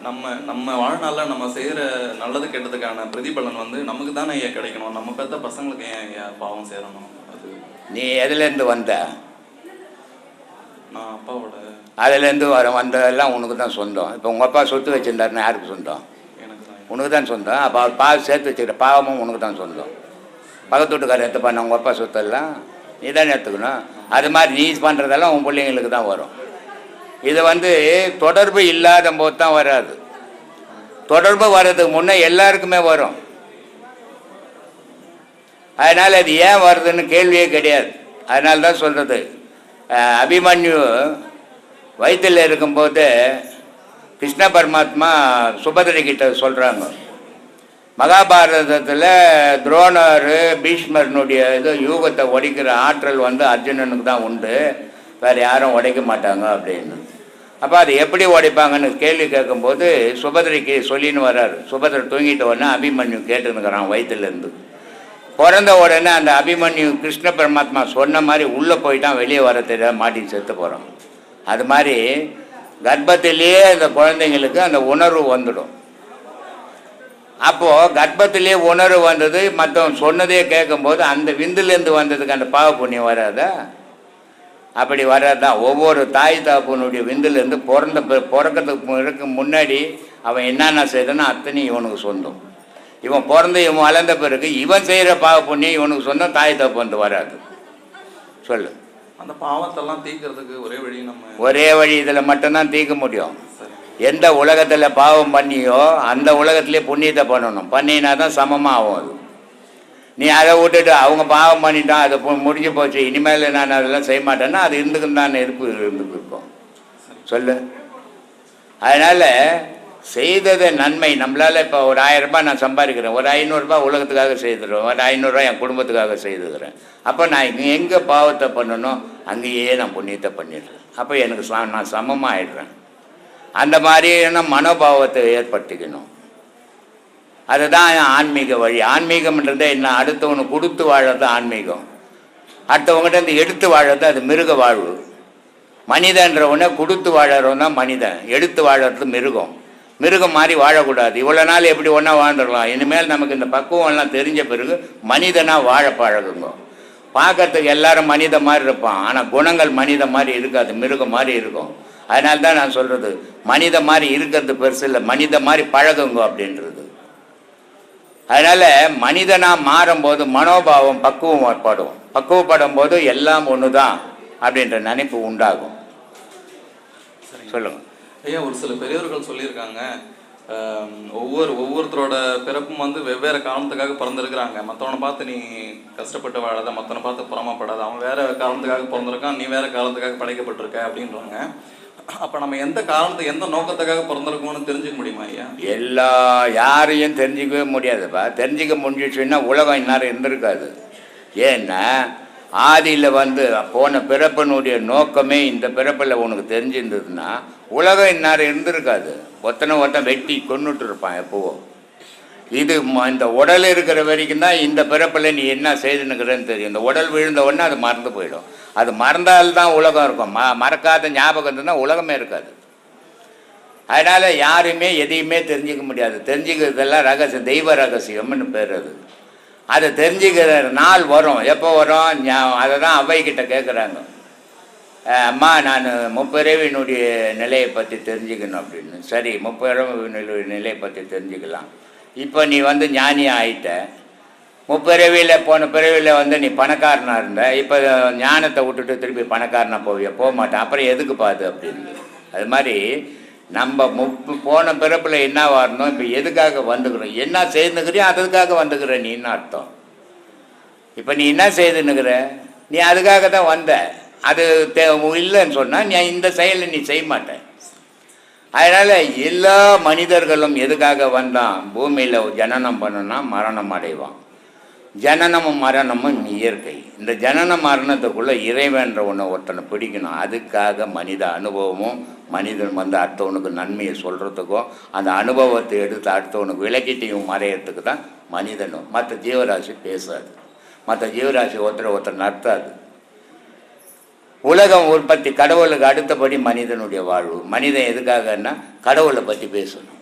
நம்ம நம்ம வாழ்நாளில் நம்ம செய்கிற நல்லது கெட்டதுக்கான பிரதிபலன் வந்து நமக்கு தானே ஐயா கிடைக்கணும். நம்ம பெற்ற பசங்களுக்கு ஏன் ஐயா பாவம் சேரணும்? அது நீ எதுலேருந்து வந்த? நான் அப்பாவோட. அதுலேருந்து வந்ததெல்லாம் உனக்கு தான் சொந்தம். இப்போ உங்கள் அப்பா சொத்து வச்சுருந்தாருன்னா யாருக்கு சொந்தம்? எனக்கு தான். உனக்கு தான் சொந்தம். அப்போ அவர் பாவம் சேர்த்து வச்சுக்கிற பாவமும் உனக்கு தான் சொந்தம். பக்கத்து வீட்டுக்காரர் எடுத்து பண்ண உங்கள் அப்பா சொத்தெல்லாம் நீ தானே எடுத்துக்கணும். அது மாதிரி நீ பண்ணுறதெல்லாம் உன் பிள்ளைங்களுக்கு தான் வரும். இது வந்து தொடர்பு இல்லாத போது தான் வராது. தொடர்பு வர்றதுக்கு முன்னே எல்லாருக்குமே வரும். அதனால் அது ஏன் வருதுன்னு கேள்வியே கிடையாது. அதனால தான் சொல்கிறது, அபிமன்யு வயிற்றில் இருக்கும்போது கிருஷ்ண பரமாத்மா சுபதிரை கிட்ட சொல்கிறாங்க, மகாபாரதத்தில் துரோணர் பீஷ்மர்னுடைய இது யூகத்தை உடைக்கிற ஆற்றல் வந்து அர்ஜுனனுக்கு தான் உண்டு, வேறு யாரும் உடைக்க மாட்டாங்க அப்படின்னு. அப்போ அது எப்படி உடைப்பாங்கன்னு கேள்வி கேட்கும்போது சுபதிரைக்கு சொல்லின்னு வர்றாரு. சுபதிரை தூங்கிட்ட உடனே அபிமன்யு கேட்டுன்னுக்கிறான் வயிற்றுலேருந்து. பிறந்த உடனே அந்த அபிமன்யு கிருஷ்ண பரமாத்மா சொன்ன மாதிரி உள்ளே போயிட்டான், வெளியே வர தெரியாது, மாட்டின்னு செத்து போகிறான். அது மாதிரி கர்ப்பத்திலேயே அந்த குழந்தைங்களுக்கு அந்த உணர்வு வந்துடும். அப்போது கர்ப்பத்திலேயே உணர்வு வந்தது, மற்றவன் சொன்னதே கேட்கும்போது அந்த விந்துலேருந்து வந்ததுக்கு அந்த பாவ புண்ணியம் வராதா? அப்படி வர்றதுதான். ஒவ்வொரு தாய் தாப்பனுடைய விந்துலேருந்து பிறக்கிறதுக்கு முன்னாடி அவன் என்னென்ன செய்தானோ அத்தனை இவனுக்கு சொந்தம். இவன் பிறந்து இவன் வளர்ந்த பிறகு இவன் செய்கிற பாவ புண்ணியம் இவனுக்கு சொந்தம், தாய் தாப்பு வந்து வராது. சொல்லு. அந்த பாவத்தெல்லாம் தீர்க்கறதுக்கு ஒரே வழி இதில் மட்டும்தான் தீர்க்க முடியும். எந்த உலகத்தில் பாவம் பண்ணியோ அந்த உலகத்திலே புண்ணியத்தை பண்ணணும். பண்ணினா தான் சமமாக ஆகும். அது நீ அதை விட்டுட்டு அவங்க பாவம் பண்ணிட்டான், அதை முடிஞ்சு போச்சு, இனிமேல் நான் அதெல்லாம் செய்ய மாட்டேன்னா அது இருந்துக்குன்னு தான் இருந்துருக்கோம். சொல்லு. அதனால் செய்தது நன்மை. நம்மளால் இப்போ ஒரு 1000 ரூபாய் நான் சம்பாதிக்கிறேன், ஒரு 500 ரூபாய் உலகத்துக்காக செய்துடுறேன், ஒரு 500 ரூபாய் என் குடும்பத்துக்காக செய்துக்கிறேன். அப்போ நான் எங்கே பாவத்தை பண்ணணும் அங்கேயே நான் புண்ணியத்தை பண்ணிடுறேன். அப்போ எனக்கு நான் சமமாக ஆயிடுறேன். அந்த மாதிரியான மனோபாவத்தை ஏற்படுத்திக்கணும். அதுதான் ஆன்மீக வழி. ஆன்மீகம்ன்றதே என்ன? அடுத்தவனுக்கு கொடுத்து வாழறது ஆன்மீகம். அடுத்தவங்ககிட்ட இருந்து எடுத்து வாழறது அது மிருக வாழ்வு. மனிதன்றவனை கொடுத்து வாழறவன் தான் மனிதன், எடுத்து வாழறது மிருகம். மிருகம் மாதிரி வாழக்கூடாது. இவ்வளோ நாள் எப்படி ஒன்றா வாழ்ந்துடலாம். இனிமேல் நமக்கு இந்த பக்குவம்லாம் தெரிஞ்ச பிறகு மனிதனாக வாழ பழகுங்க. பார்க்கறதுக்கு எல்லாரும் மனித மாதிரி இருப்பான், ஆனால் குணங்கள் மனித மாதிரி இருக்காது, மிருகம் மாதிரி இருக்கும். அதனால தான் நான் சொல்கிறது, மனித மாதிரி இருக்கிறது பெருசு இல்லை, மனித மாதிரி பழகுங்க அப்படின்றது. அதனால் மனிதனாக மாறும்போது மனோபாவம் பக்குவப்படும் போது எல்லாம் ஒன்று தான் அப்படின்ற நினைப்பு உண்டாகும். சொல்லுங்கள் ஐயா. ஒரு சில பெரியவர்கள் சொல்லியிருக்காங்க, ஒவ்வொருத்தரோட பிறப்பும் வந்து வெவ்வேறு காரணத்துக்காக பிறந்திருக்கிறாங்க. மற்றவனை பார்த்து நீ கஷ்டப்பட்டு வாழாத, மற்றவனை பார்த்து புறமாப்படாத, அவன் வேறு காரணத்துக்காக பிறந்திருக்கான், நீ வேறு காரணத்துக்காக படைக்கப்பட்டிருக்க அப்படின்றாங்க. அப்போ நம்ம எந்த காரணத்துக்கு எந்த நோக்கத்துக்காக பிறந்திருக்கோம்னு தெரிஞ்சுக்க முடியுமா ஐயா? யாரையும் தெரிஞ்சிக்கவே முடியாதுப்பா. தெரிஞ்சிக்க முடிஞ்சிச்சுன்னா உலகம் இந்நேரம் இருந்திருக்காது. ஏன்னா ஆதியில் வந்து போன பிறப்பினுடைய நோக்கமே இந்த பிறப்பில் உனக்கு தெரிஞ்சிருந்ததுன்னா உலகம் இந்நேரம் இருந்திருக்காது. ஒருத்தன் வெட்டி கொண்டுட்டு இருப்பான் எப்போவோ. இது இந்த உடல் இருக்கிற வரைக்கும் தான் இந்த பிறப்பில் நீ என்ன செய்துன்னுக்கிறேன்னு தெரியும். இந்த உடல் விழுந்த உடனே அது மறந்து போயிடும். அது மறந்தால்தான் உலகம் இருக்கும். மறக்காத ஞாபகம் இருந்ததுன்னா உலகமே இருக்காது. அதனால் யாருமே எதையுமே தெரிஞ்சிக்க முடியாது. தெரிஞ்சுக்கிறதெல்லாம் ரகசியம், தெய்வ ரகசியம்னு பேர். அதை தெரிஞ்சுக்கிற நாள் வரும். எப்போ வரும்? அதை தான் அவ்வைக்கிட்ட கேட்குறாங்க, அம்மா நான் முப்பிறவினுடைய நிலையை பற்றி தெரிஞ்சுக்கணும் அப்படின்னு. சரி, முப்பிறவினுடைய நிலையை பற்றி தெரிஞ்சுக்கலாம். இப்போ நீ வந்து ஞானியாக ஆகிட்ட. முப்பிறவியில் போன பிறவியில் வந்து நீ பணக்காரனாக இருந்த, இப்போ ஞானத்தை விட்டுட்டு திருப்பி பணக்காரனாக போவியா? போக மாட்டேன். அப்புறம் எதுக்கு பாது அப்படின்னு. அது மாதிரி நம்ம போன பிறப்பில் என்ன வரணும், இப்போ எதுக்காக வந்துக்கிறோம், என்ன செய்துன்னுக்கிறியோ அதுக்காக வந்துக்கிற நீன்னு அர்த்தம். இப்போ நீ என்ன செய்துன்னுக்கிற, நீ அதுக்காக தான் வந்த. அது இல்லைன்னு சொன்னால் நீ இந்த செயலை நீ செய்ய மாட்டேன். அதனால் எல்லா மனிதர்களும் எதுக்காக வந்தான்? பூமியில் ஜனனம் பண்ணணும்னா மரணம் அடைவான். ஜனனமும் மரணமும் இயற்கை. இந்த ஜனன மரணத்துக்குள்ளே இறைவன்ற ஒருத்தனை பிடிக்கணும். அதுக்காக மனித அனுபவமும் மனிதன் வந்து அடுத்தவனுக்கு நன்மையை சொல்கிறதுக்கும் அந்த அனுபவத்தை எடுத்து அடுத்தவனுக்கு விளக்கிட்டையும் மறையிறதுக்கு தான் மனிதனும். மற்ற ஜீவராசி பேசாது, மற்ற ஜீவராசி ஒருத்தர் நடத்தாது. உலகம் உற்பத்தி கடவுளுக்கு அடுத்தபடி மனிதனுடைய வாழ்வு. மனிதன் எதுக்காகன்னா கடவுளை பற்றி பேசணும்.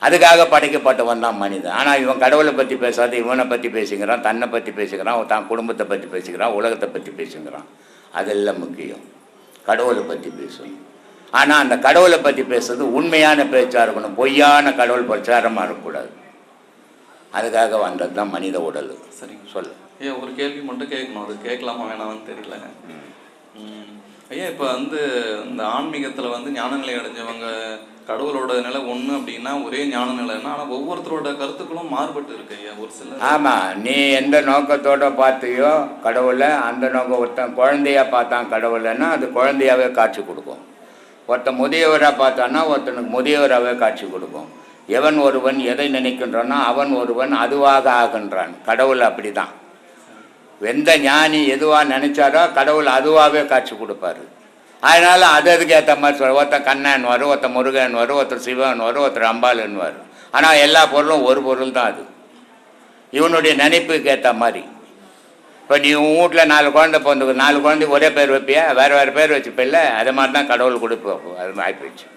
அதுக்காக படைக்கப்பட்டவன் தான் மனிதன். ஆனால் இவன் கடவுளை பற்றி பேசாத இவனை பற்றி பேசிக்கிறான், தன்னை பற்றி பேசிக்கிறான், தான் குடும்பத்தை பற்றி பேசிக்கிறான், உலகத்தை பற்றி பேசுகிறான். அதெல்லாம் முக்கியம். கடவுளை பற்றி பேசணும். ஆனால் அந்த கடவுளை பற்றி பேசுறது உண்மையான பேச்சாக இருக்கணும், பொய்யான கடவுள் பிரச்சாரமாக இருக்கக்கூடாது. அதுக்காக வந்தது தான் மனித உடல். சரிங்க, சொல்லு. ஐயா ஒரு கேள்வி மட்டும் கேட்கணும், அது கேட்கலாமா வேணாமான்னு தெரியல. ஐயா இப்போ இந்த ஆன்மீகத்தில் ஞானநிலை அடைஞ்சவங்க கடவுளோட நிலை ஒன்று அப்படின்னா ஒரே ஞான நிலைன்னா, ஆனால் ஒவ்வொருத்தரோட கருத்துக்களும் மாறுபட்டு இருக்கு ஐயா. ஒரு சில ஆமாம், நீ எந்த நோக்கத்தோட பார்த்தியோ கடவுளை, அந்த நோக்கம் ஒருத்தன் குழந்தையா பார்த்தான் கடவுளைன்னா அது குழந்தையாகவே காட்சி கொடுக்கும். ஒருத்தன் முதியவராக பார்த்தான்னா ஒருத்தனுக்கு முதியவராகவே காட்சி கொடுக்கும். எவன் ஒருவன் எதை நினைக்கின்றானோ அவன் ஒருவன் அதுவாக ஆகின்றான். கடவுள் அப்படி தான். எந்த ஞானி எதுவாக நினைச்சாரோ கடவுள் அதுவாகவே காட்சி கொடுப்பாரு. அதனால் அதுக்கு ஏற்ற மாதிரி சொல்ல, ஒருத்தர் கண்ணன்வார், ஒருத்தர் முருகன்வார், ஒருத்தர் சிவன்வார், ஒருத்தர் அம்பாள்ன்வார். ஆனால் எல்லா பொருளும் ஒரு பொருள் தான். அது இவனுடைய நினைப்புக்கு ஏற்ற மாதிரி. இப்போ நீ உன் வீட்டில் 4 குழந்தை பிறந்து 4 குழந்தைக்கு ஒரே பேர் வைப்பியா, வேறு வேறு பேர் வச்சுப்பில்ல, அது மாதிரி தான் கடவுள் கொடுப்போம். அது ஆகிப்போச்சு.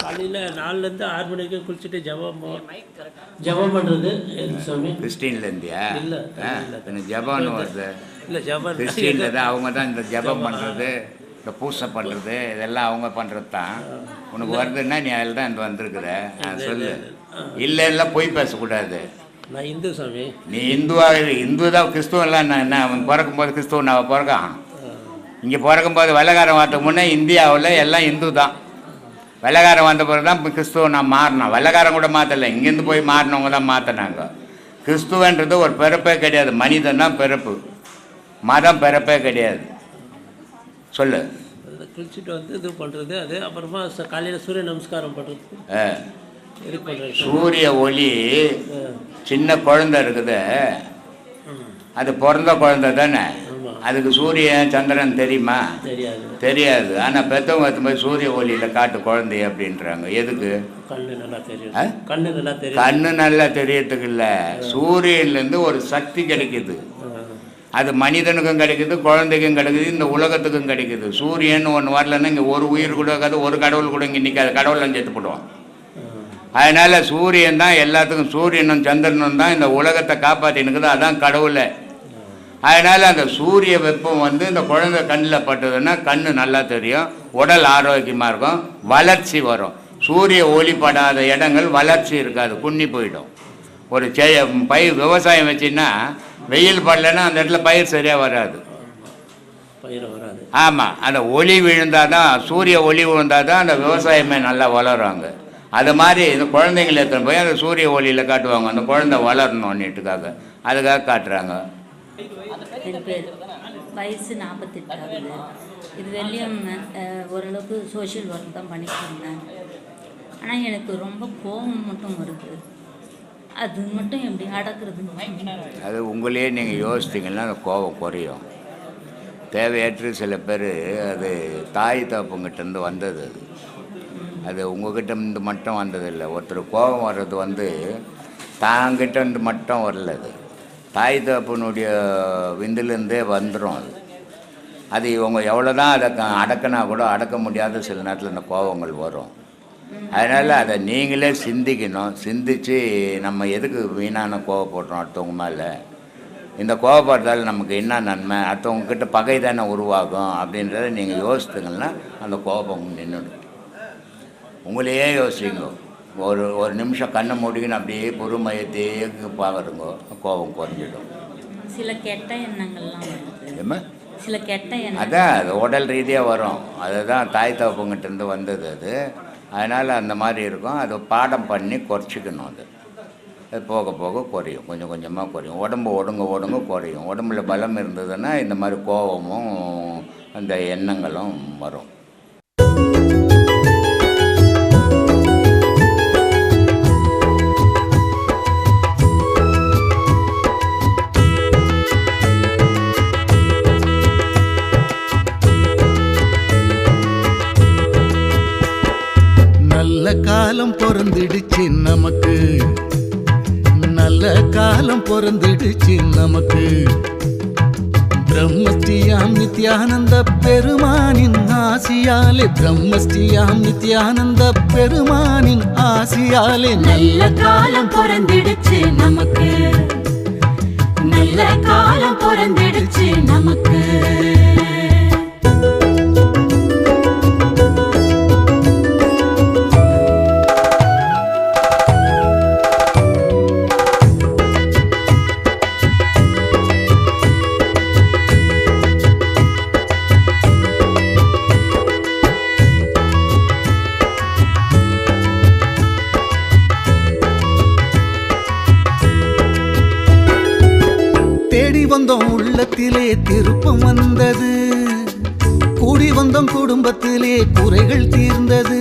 காலையில் 4லேருந்து 6 மணி வரைக்கும் குளிச்சுட்டு ஜபம் பண்ணுறது சாமி. கிறிஸ்டின்லேருந்தியா? இல்லை ஜபம்னு வருது. இல்லை ஜபம் கிறிஸ்டினில் தான் அவங்க தான் இந்த ஜபம் பண்ணுறது, இந்த பூசை பண்ணுறது, இதெல்லாம் அவங்க பண்ணுறது தான். உனக்கு வருதுன்னா நீ அதில் தான் இந்த வந்திருக்குற. சொல்லு. இல்லை போய் பேசக்கூடாது. நான் இந்து சாமி. நீ இந்து தான். கிறிஸ்துவெல்லாம் என்ன அவன் பிறக்கும்போது கிறிஸ்துவன் அவன் பிறக்கான். இங்கே பிறக்கும்போது வெள்ளைக்காரன் வரத்துக்கு முன்னே இந்தியாவில் எல்லாம் இந்து தான். வெள்ளைக்காரன் வந்த பிறகு தான் இப்போ கிறிஸ்துவன் நான் மாறினோம். வெள்ளைக்காரன் கூட மாற்றலை, இங்கேருந்து போய் மாறினவங்க தான் மாற்றினாங்க. கிறிஸ்துவன்றது ஒரு பிறப்பே கிடையாது, மனிதன் தான் பிறப்பு, மதம் பிறப்பே கிடையாது. சொல்லு. குளிச்சுட்டு இது பண்ணுறது, அது அப்புறமா காலையில் சூரிய நமஸ்காரம் பண்ணுறது. சூரிய ஒளி சின்ன குழந்தை இருக்குது, அது பிறந்த குழந்தை தானே. அதுக்கு சூரியன் சந்திரன் தெரியுமா? தெரியாது. ஆனால் பெற்றவங்க போய் சூரிய ஒளியில் காட்டு குழந்தை அப்படின்றாங்க. எதுக்கு? கண்ணு நல்லா தெரியறதுக்கு இல்லை, சூரியன்லேருந்து ஒரு சக்தி கிடைக்குது. அது மனிதனுக்கும் கிடைக்குது, குழந்தைக்கும் கிடைக்குது, இந்த உலகத்துக்கும் கிடைக்குது. சூரியன் ஒன்று வரலன்னா இங்கே ஒரு உயிர் கூட இருக்காது, ஒரு கடவுள் கூட இங்கே நிற்காது. கடவுள்லாம் செத்து போடுவான். அதனால் சூரியன் தான் எல்லாத்துக்கும், சூரியனும் சந்திரனும் தான் இந்த உலகத்தை காப்பாற்றினுக்குது. அதான் கடவுளை. அதனால் அந்த சூரிய வெப்பம் இந்த குழந்தை கண்ணில் பட்டதுன்னா கண்ணு நல்லா தெரியும், உடல் ஆரோக்கியமாக இருக்கும், வளர்ச்சி வரும். சூரிய ஒளி படாத இடங்கள் வளர்ச்சி இருக்காது, குன்னி போயிடும். ஒரு பயிர் விவசாயம் வச்சுன்னா வெயில் படலைன்னா அந்த இடத்துல பயிர் சரியாக வராது. ஆமாம், அந்த ஒளி விழுந்தால் தான், சூரிய ஒளி விழுந்தால் தான் அந்த விவசாயமே நல்லா வளருவாங்க. அது மாதிரி இந்த குழந்தைங்களை எடுத்துன்னு போய் அந்த சூரிய ஒளியில் காட்டுவாங்க, அந்த குழந்தை வளரணுன்னுட்டுக்காக, அதுக்காக காட்டுறாங்க. என் பேர் வயசு 48 ஆகுது. இது வெளியும் ஓரளவுக்கு சோஷியல் ஒர்க் தான் பண்ணிட்டு இருந்தேன். ஆனால் எனக்கு ரொம்ப கோபம் மட்டும் வருது. அது மட்டும் எப்படி அடக்கிறது? அது உங்களையே நீங்கள் யோசித்தீங்கன்னா அந்த கோபம் குறையும். தேவையற்று சில பேர் அது தாய் தகப்பங்கிட்டேருந்து வந்தது. அது உங்ககிட்ட மட்டும் வந்ததில்லை. ஒருத்தர் கோபம் வர்றது தாங்கிட்டேருந்து மட்டும் வரல. அது தாய் தகப்பனுடைய விந்துலேருந்தே வந்துடும். அது இவங்க எவ்வளோ தான் அதை அடக்கினா கூட அடக்க முடியாத சில நேரத்தில் இந்த கோபங்கள் வரும். அதனால் அதை நீங்களே சிந்திக்கணும். சிந்தித்து நம்ம எதுக்கு வீணான கோபப்படுறோம் அடுத்தவங்க மேலே, இந்த கோபப்படுறதால நமக்கு என்ன நன்மை, அடுத்தவங்கக்கிட்ட பகை தானே உருவாகும் அப்படின்றத நீங்கள் யோசித்துங்கன்னா அந்த கோபம் நின்றுடும். உங்களையே யோசிங்க. ஒரு நிமிஷம் கண்ணை மூடிக்கின்னு அப்படியே பொறுமையத்தையே பார்க்குறங்க, கோபம் குறைஞ்சிடும். சில கெட்ட எண்ணங்கள்லாம் ஏமா சில கெட்ட எண்ணம் அதான் அது உடல் ரீதியாக வரும். அதுதான் தாய் தகப்பங்கிட்டேருந்து வந்தது அது. அதனால் அந்த மாதிரி இருக்கும். அதை பாடம் பண்ணி குறைச்சிக்கணும். அது போக போக குறையும், கொஞ்சம் கொஞ்சமாக குறையும். உடம்பு ஒடுங்க குறையும். உடம்புல பலம் இருந்ததுன்னா இந்த மாதிரி கோபமும் அந்த எண்ணங்களும் வரும். நல்ல காலம் பொறந்துடுச்சு நமக்கு, நல்ல காலம் பொறந்துடுச்சு நமக்கு. பிரம்மஸ்ரீயாம் நித்யானந்த பெருமானின் ஆசியாலே பிரம்மஸ்ரீயாம் நித்யானந்த பெருமானின் ஆசியாலே நல்ல காலம் பிறந்திடுச்சு நமக்கு, நல்ல காலம் பிறந்திடுச்சு நமக்கு. தேடி வந்தோம் உள்ளத்திலே திருப்பம் வந்தது, கூடி வந்தோம் குடும்பத்திலே குறைகள் தீர்ந்தது.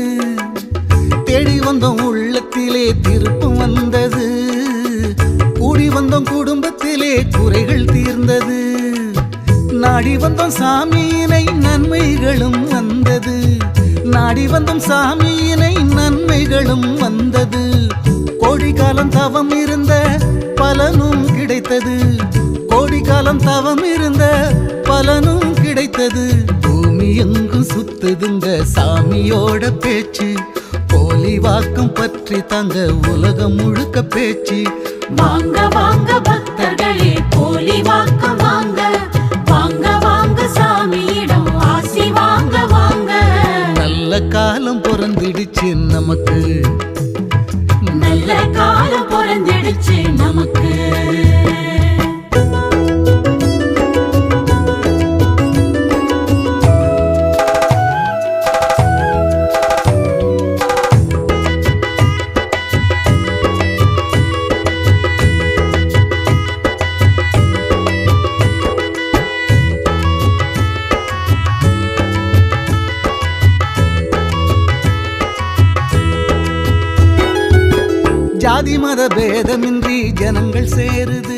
தேடி வந்தோம் உள்ளத்திலே திருப்பம் வந்தது, கூடி வந்தோம் குடும்பத்திலே குறைகள் தீர்ந்தது. நாடி வந்தோம் சாமியினை நன்மைகளும் வந்தது, நாடி வந்தோம் சாமியினை நன்மைகளும் வந்தது. கோடி காலம் தவம் இருந்த பலனும் கிடைத்தது, கோடி காலம் தவம் இருந்த பலனும் கிடைத்தது. பூமி எங்கும் சுத்துதுங்க சாமியோட பேச்சு, போலி வாக்கம் பற்றி தாங்க உலகம் முழுக்க பேச்சு. வாங்க வாங்க பக்தர்களே போலி வாக்கம் வாங்க, வாங்க வாங்க சாமியிடம் ஆசி வாங்க வாங்க. நல்ல காலம் பிறந்திடுச்சு நமக்கு, நல்ல காலம் பிறந்திடுச்சு நமக்கு. ஜாதி மத பேதமின்றி ஜனங்கள் சேருது,